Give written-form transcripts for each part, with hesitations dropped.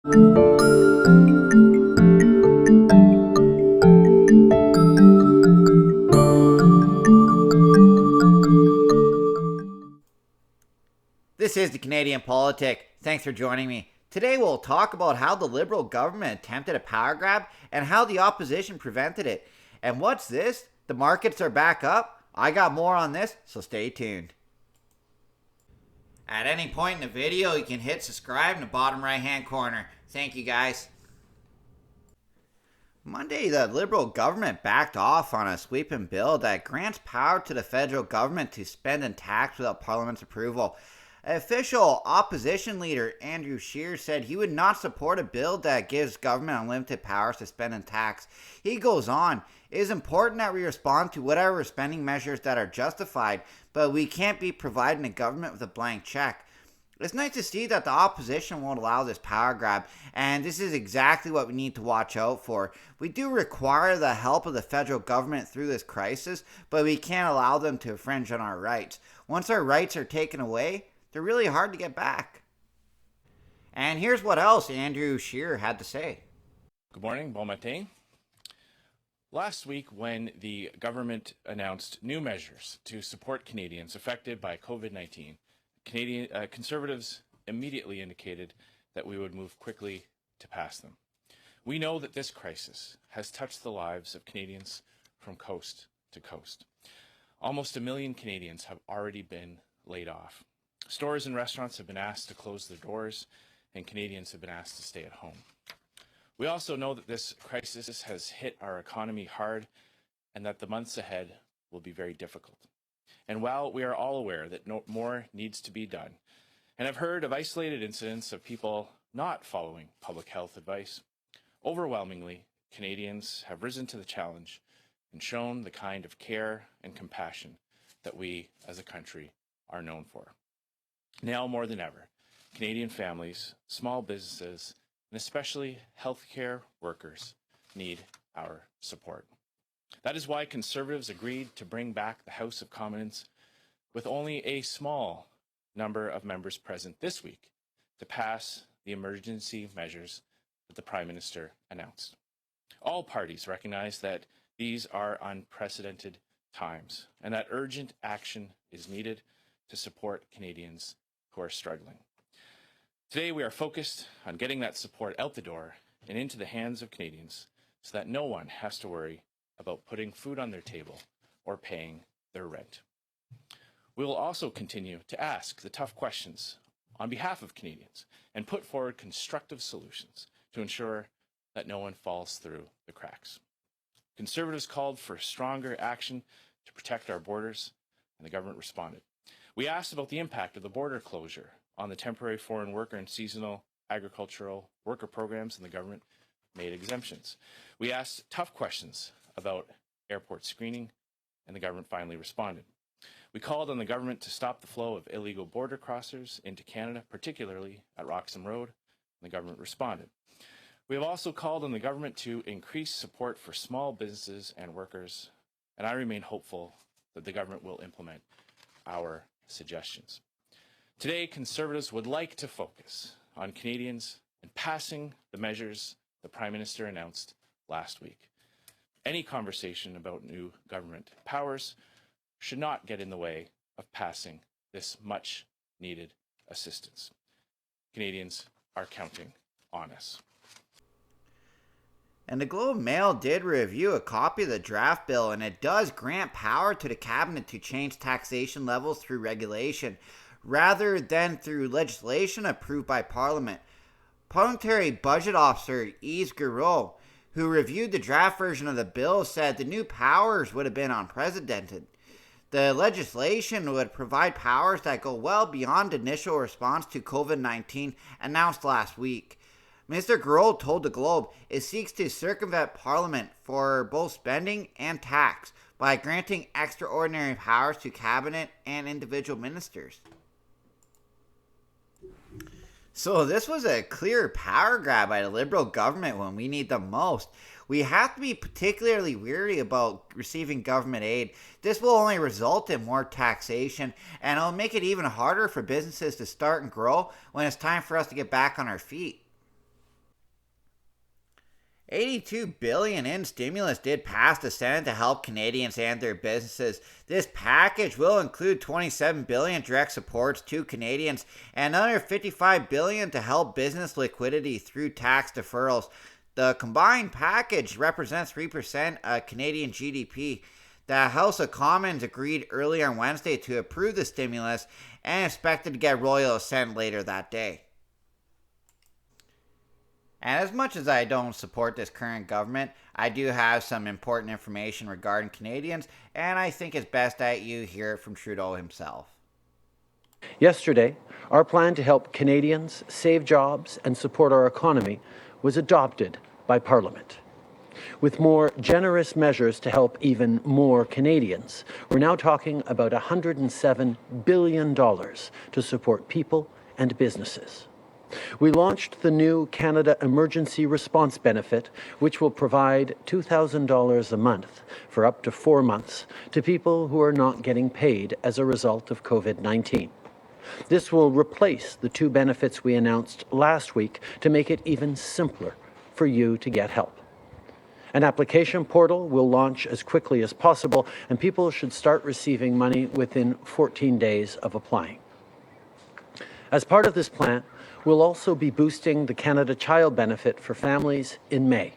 This is the Canadian Politic. Thanks for joining me. Today we'll talk about how the Liberal government attempted a power grab and how the opposition prevented it. And what's this? The markets are back up? I got more on this, so stay tuned. At any point in the video, you can hit subscribe in the bottom right hand corner. Thank you guys. Monday, the Liberal government backed off on a sweeping bill that grants power to the federal government to spend and tax without Parliament's approval. Official opposition leader Andrew Scheer said he would not support a bill that gives government unlimited powers to spend and tax. He goes on, "It is important that we respond to whatever spending measures that are justified, but we can't be providing the government with a blank check." It's nice to see that the opposition won't allow this power grab, and this is exactly what we need to watch out for. We do require the help of the federal government through this crisis, but we can't allow them to infringe on our rights. Once our rights are taken away, they're really hard to get back. And here's what else Andrew Scheer had to say. Good morning, bon matin. Last week, when the government announced new measures to support Canadians affected by COVID-19, Canadian Conservatives immediately indicated that we would move quickly to pass them. We know that this crisis has touched the lives of Canadians from coast to coast. Almost 1 million Canadians have already been laid off. Stores and restaurants have been asked to close their doors, and Canadians have been asked to stay at home. We also know that this crisis has hit our economy hard and that the months ahead will be very difficult. And while we are all aware that more needs to be done, and have heard of isolated incidents of people not following public health advice, overwhelmingly, Canadians have risen to the challenge and shown the kind of care and compassion that we as a country are known for. Now more than ever, Canadian families, small businesses, and especially healthcare workers need our support. That is why Conservatives agreed to bring back the House of Commons with only a small number of members present this week to pass the emergency measures that the Prime Minister announced. All parties recognize that these are unprecedented times and that urgent action is needed to support Canadians who are struggling. Today, we are focused on getting that support out the door and into the hands of Canadians so that no one has to worry about putting food on their table or paying their rent. We will also continue to ask the tough questions on behalf of Canadians and put forward constructive solutions to ensure that no one falls through the cracks. Conservatives called for stronger action to protect our borders, and the government responded. We asked about the impact of the border closure on the temporary foreign worker and seasonal agricultural worker programs, and the government made exemptions. We asked tough questions about airport screening, and the government finally responded. We called on the government to stop the flow of illegal border crossers into Canada, particularly at Roxham Road, and the government responded. We have also called on the government to increase support for small businesses and workers, and I remain hopeful that the government will implement our suggestions. Today, Conservatives would like to focus on Canadians and passing the measures the Prime Minister announced last week. Any conversation about new government powers should not get in the way of passing this much-needed assistance. Canadians are counting on us. And the Globe and Mail did review a copy of the draft bill, and it does grant power to the cabinet to change taxation levels through regulation, rather than through legislation approved by Parliament. Parliamentary Budget Officer Yves Guiraud, who reviewed the draft version of the bill, said the new powers would have been unprecedented. The legislation would provide powers that go well beyond initial response to COVID-19 announced last week. Mr. Guiraud told the Globe it seeks to circumvent Parliament for both spending and tax by granting extraordinary powers to cabinet and individual ministers. So this was a clear power grab by the Liberal government when we need them most. We have to be particularly wary about receiving government aid. This will only result in more taxation, and it'll make it even harder for businesses to start and grow when it's time for us to get back on our feet. $82 billion in stimulus did pass the Senate to help Canadians and their businesses. This package will include $27 billion direct supports to Canadians and another $55 billion to help business liquidity through tax deferrals. The combined package represents 3% of Canadian GDP. The House of Commons agreed earlier on Wednesday to approve the stimulus and expected to get royal assent later that day. And as much as I don't support this current government, I do have some important information regarding Canadians, and I think it's best that you hear it from Trudeau himself. Yesterday, our plan to help Canadians save jobs and support our economy was adopted by Parliament. With more generous measures to help even more Canadians, we're now talking about $107 billion to support people and businesses. We launched the new Canada Emergency Response Benefit, which will provide $2,000 a month for up to 4 months to people who are not getting paid as a result of COVID-19. This will replace the 2 benefits we announced last week to make it even simpler for you to get help. An application portal will launch as quickly as possible, and people should start receiving money within 14 days of applying. As part of this plan, we'll also be boosting the Canada Child Benefit for families in May.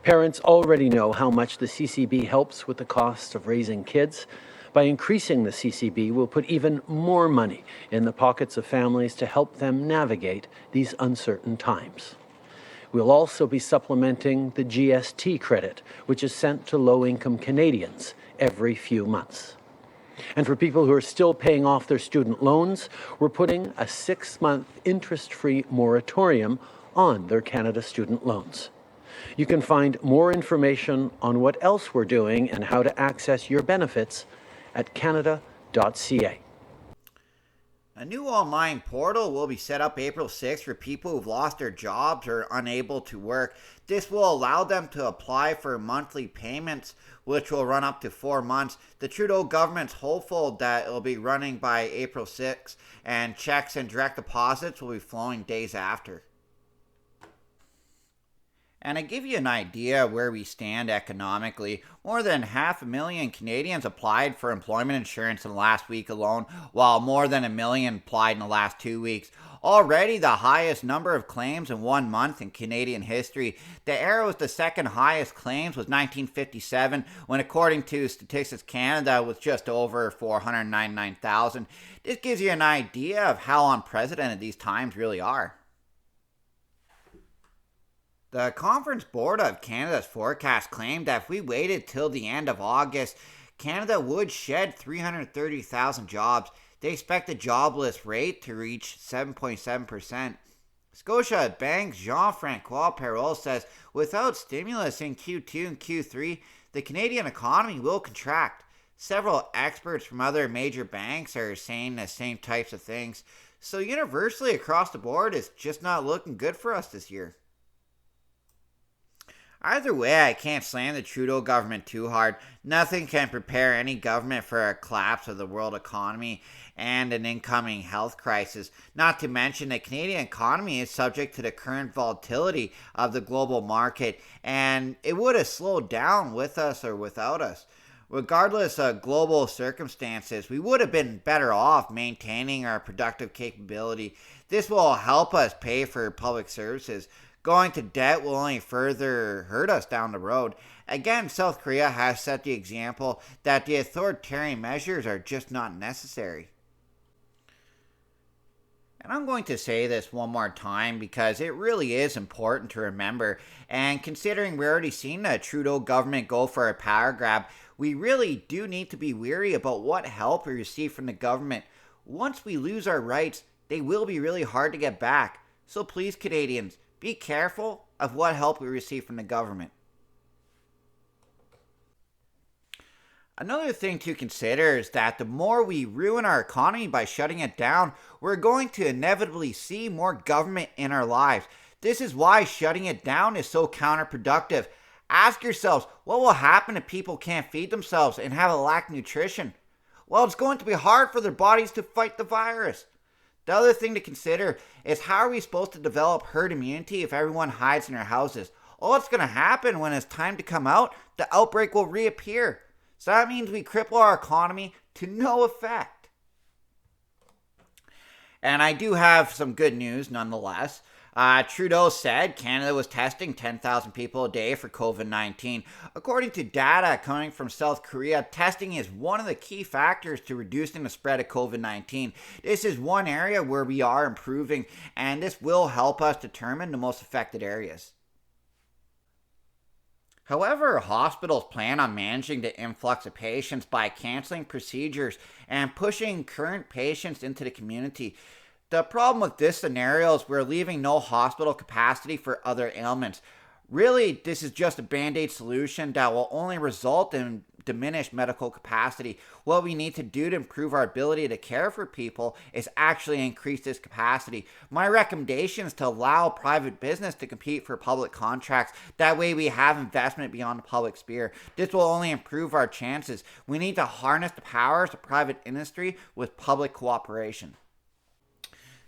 Parents already know how much the CCB helps with the cost of raising kids. By increasing the CCB, we'll put even more money in the pockets of families to help them navigate these uncertain times. We'll also be supplementing the GST credit, which is sent to low-income Canadians every few months. And for people who are still paying off their student loans, we're putting a 6-month interest-free moratorium on their Canada student loans. You can find more information on what else we're doing and how to access your benefits at canada.ca. A new online portal will be set up April 6th for people who've lost their jobs or are unable to work. This will allow them to apply for monthly payments, which will run up to 4 months. The Trudeau government's hopeful that it will be running by April 6th, and checks and direct deposits will be flowing days after. And to give you an idea of where we stand economically, more than 500,000 Canadians applied for employment insurance in the last week alone, while more than 1 million applied in the last 2 weeks. Already the highest number of claims in 1 month in Canadian history. The era with the second highest claims was 1957, when according to Statistics Canada it was just over 499,000. This gives you an idea of how unprecedented these times really are. The Conference Board of Canada's forecast claimed that if we waited till the end of August, Canada would shed 330,000 jobs. They expect the jobless rate to reach 7.7%. Scotia Bank's Jean-Francois Perrault says without stimulus in Q2 and Q3, the Canadian economy will contract. Several experts from other major banks are saying the same types of things. So universally across the board, it's just not looking good for us this year. Either way, I can't slam the Trudeau government too hard. Nothing can prepare any government for a collapse of the world economy and an incoming health crisis. Not to mention the Canadian economy is subject to the current volatility of the global market, and it would have slowed down with us or without us. Regardless of global circumstances, we would have been better off maintaining our productive capability. This will help us pay for public services. Going to debt will only further hurt us down the road. Again, South Korea has set the example that the authoritarian measures are just not necessary. And I'm going to say this one more time because it really is important to remember. And considering we're already seen the Trudeau government go for a power grab, we really do need to be wary about what help we receive from the government. Once we lose our rights, they will be really hard to get back. So please, Canadians, be careful of what help we receive from the government. Another thing to consider is that the more we ruin our economy by shutting it down, we're going to inevitably see more government in our lives. This is why shutting it down is so counterproductive. Ask yourselves, what will happen if people can't feed themselves and have a lack of nutrition? Well, it's going to be hard for their bodies to fight the virus. The other thing to consider is how are we supposed to develop herd immunity if everyone hides in their houses? all that's going to happen when it's time to come out, the outbreak will reappear. So that means we cripple our economy to no effect. And I do have some good news nonetheless. Trudeau said Canada was testing 10,000 people a day for COVID-19. According to data coming from South Korea, testing is one of the key factors to reducing the spread of COVID-19. This is one area where we are improving, and this will help us determine the most affected areas. However, hospitals plan on managing the influx of patients by canceling procedures and pushing current patients into the community. The problem with this scenario is we're leaving no hospital capacity for other ailments. Really, this is just a band-aid solution that will only result in diminished medical capacity. What we need to do to improve our ability to care for people is actually increase this capacity. My recommendation is to allow private business to compete for public contracts. That way we have investment beyond the public sphere. This will only improve our chances. We need to harness the powers of private industry with public cooperation.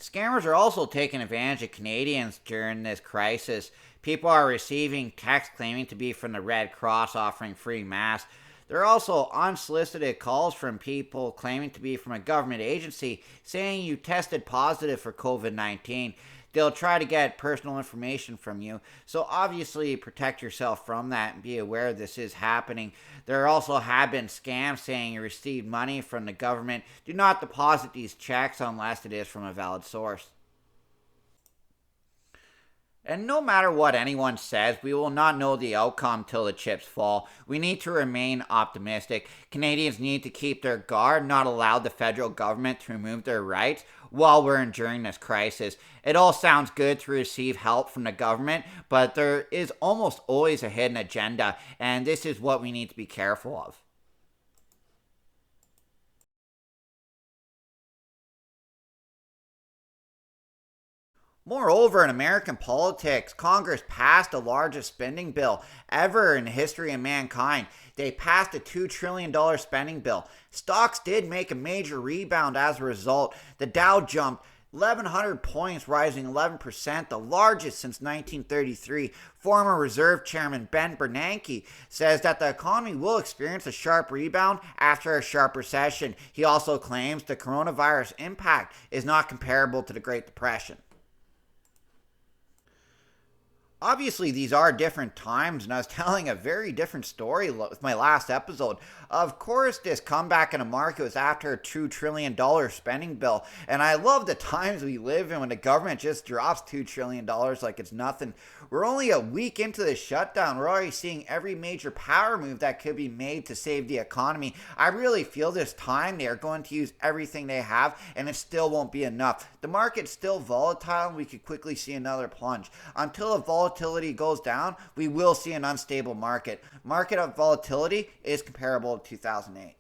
Scammers are also taking advantage of Canadians during this crisis. People are receiving texts claiming to be from the Red Cross offering free masks. There are also unsolicited calls from people claiming to be from a government agency saying you tested positive for COVID-19. They'll try to get personal information from you. So obviously protect yourself from that and be aware this is happening. There also have been scams saying you received money from the government. Do not deposit these checks unless it is from a valid source. And no matter what anyone says, we will not know the outcome till the chips fall. We need to remain optimistic. Canadians need to keep their guard, not allow the federal government to remove their rights while we're enduring this crisis. It all sounds good to receive help from the government, but there is almost always a hidden agenda, and this is what we need to be careful of. Moreover, in American politics, Congress passed the largest spending bill ever in the history of mankind. They passed a $2 trillion spending bill. Stocks did make a major rebound as a result. The Dow jumped 1,100 points, rising 11%, the largest since 1933. Former Reserve Chairman Ben Bernanke says that the economy will experience a sharp rebound after a sharp recession. He also claims the coronavirus impact is not comparable to the Great Depression. Obviously, these are different times, and I was telling a very different story with my last episode. Of course, this comeback in the market was after a $2 trillion spending bill, and I love the times we live in when the government just drops $2 trillion like it's nothing. We're only a week into the shutdown. We're already seeing every major power move that could be made to save the economy. I really feel this time they are going to use everything they have, and it still won't be enough. The market's still volatile, and we could quickly see another plunge. Until the volatility goes down, we will see an unstable market. Market volatility is comparable to 2008.